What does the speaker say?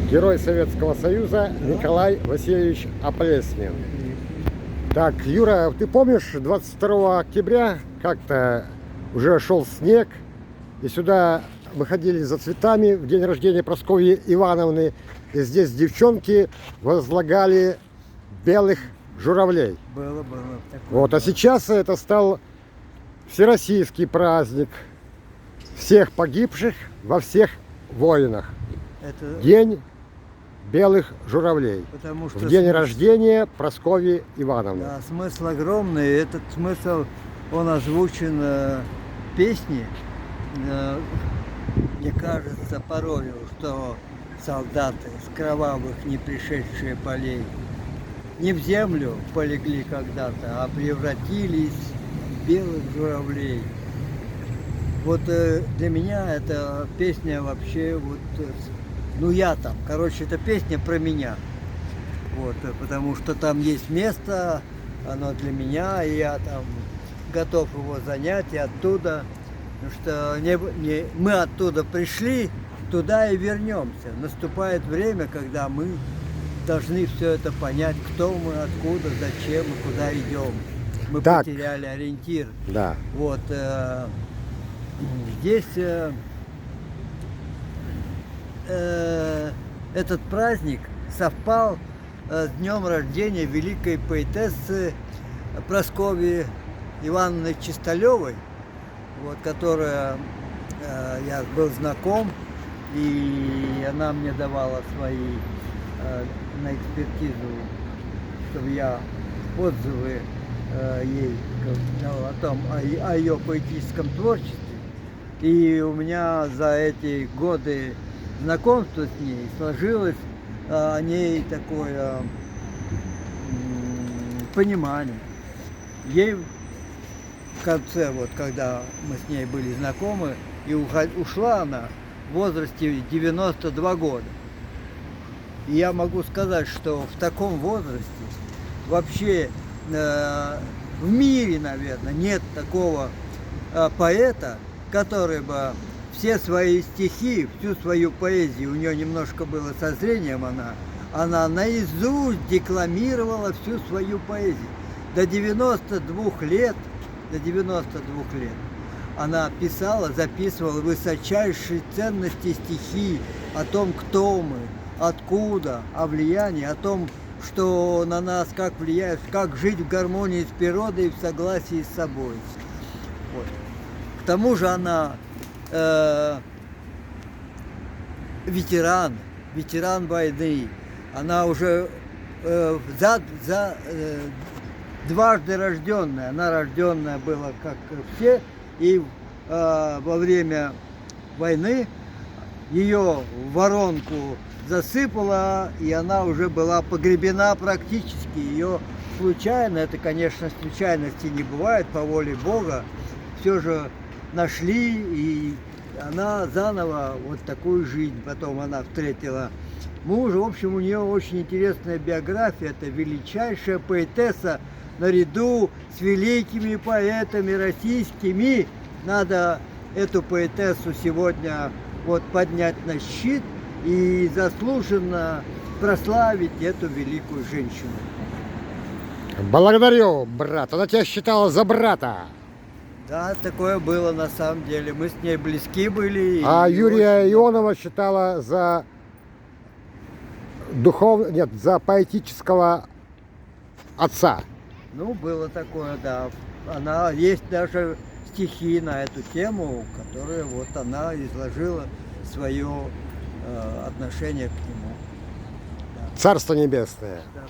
Герой Советского Союза Николай Васильевич Оплеснин. Так, Юра, ты помнишь, 22 октября как-то уже шел снег, и сюда мы ходили за цветами в день рождения Прасковьи Ивановны, и здесь девчонки возлагали белых журавлей. Было такое. Вот, а сейчас это стал всероссийский праздник всех погибших во всех войнах. Это День белых журавлей. потому что В день рождения Прасковьи Ивановны. да, смысл огромный. Этот смысл, он озвучен в песне. Мне кажется порою, что солдаты с кровавых не пришедшие полей не в землю полегли когда-то, а превратились в белых журавлей. Вот для меня эта песня вообще вот, ну я там, короче, эта песня про меня. Вот, потому что там есть место, оно для меня, и я там готов его занять, и оттуда, потому что мы оттуда пришли, туда и вернемся. Наступает время, когда мы должны все это понять, кто мы, откуда, зачем и куда идем. Мы Так. потеряли ориентир. Да. Вот здесь этот праздник совпал с днем рождения великой поэтессы Прасковьи Ивановны Чисталевой, вот, которая я был знаком, и она мне давала свои на экспертизу, чтобы я отзывы ей дал о том, о ее поэтическом творчестве. И у меня за эти годы знакомства с ней сложилось о ней такое понимание. Ей в конце, вот когда мы с ней были знакомы, и ушла она в возрасте 92 года. И я могу сказать, что в таком возрасте вообще в мире, наверное, нет такого поэта, который бы все свои стихи, всю свою поэзию, у нее немножко было со зрением, она наизусть декламировала всю свою поэзию. До 92 лет она писала, записывала высочайшие ценности стихи о том, кто мы, откуда, о влиянии, о том, что на нас как влияет, как жить в гармонии с природой и в согласии с собой. Вот. К тому же она ветеран войны. Она уже дважды рожденная. Она рожденная была, как все, и во время войны ее в воронку засыпала, и она уже была погребена практически. Ее случайно, это, конечно, случайности не бывает, по воле Бога, все же нашли, и она заново вот такую жизнь. Потом она встретила мужа. В общем, у нее очень интересная биография. Это величайшая поэтесса наряду с великими поэтами российскими. Надо эту поэтессу сегодня вот поднять на щит и заслуженно прославить эту великую женщину. Благодарю, брат. Она тебя считала за брата. Да, такое было на самом деле. Мы с ней близки были. А и Юрия очень... Ионова считала за за поэтического отца. Ну, было такое, да. Она есть даже стихи на эту тему, которые вот она изложила свое отношение к нему. Царство небесное. Да.